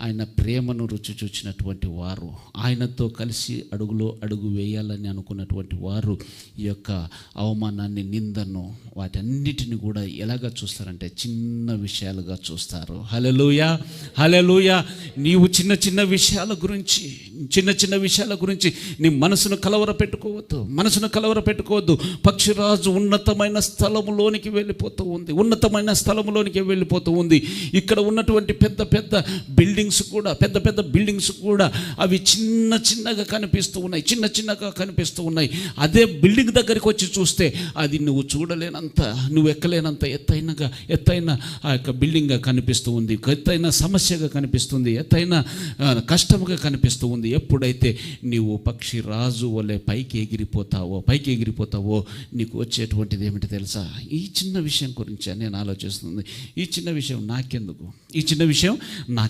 ఆయన ప్రేమను రుచి చూచినటువంటి వారు, ఆయనతో కలిసి అడుగులో అడుగు వేయాలని అనుకున్నటువంటి వారు ఈ యొక్క అవమానాన్ని, నిందను, వాటన్నిటిని కూడా ఎలాగా చూస్తారంటే చిన్న విషయాలుగా చూస్తారు. హల్లెలూయా, హల్లెలూయా. నీవు చిన్న చిన్న విషయాల గురించి నీ మనసును కలవరపెట్టుకోవద్దు. పక్షిరాజు ఉన్నతమైన స్థలములోనికి వెళ్ళిపోతూ ఉంది. ఇక్కడ ఉన్నటువంటి పెద్ద బిల్డింగ్స్ కూడా అవి చిన్నగా కనిపిస్తూ ఉన్నాయి. అదే బిల్డింగ్ దగ్గరికి వచ్చి చూస్తే అది నువ్వు చూడలేనంత, నువ్వు ఎక్కలేనంత ఎత్తైన ఆ యొక్క బిల్డింగ్గా కనిపిస్తూ ఉంది, ఎత్తైన సమస్యగా కనిపిస్తుంది, ఎత్తైన కష్టముగా కనిపిస్తూ ఉంది. ఎప్పుడైతే నీవు పక్షి రాజు వలె పైకి ఎగిరిపోతావో నీకు వచ్చేటువంటిది ఏమిటి తెలుసా? ఈ చిన్న విషయం గురించి నేను ఆలోచిస్తుంది. ఈ చిన్న విషయం నాకెందుకు?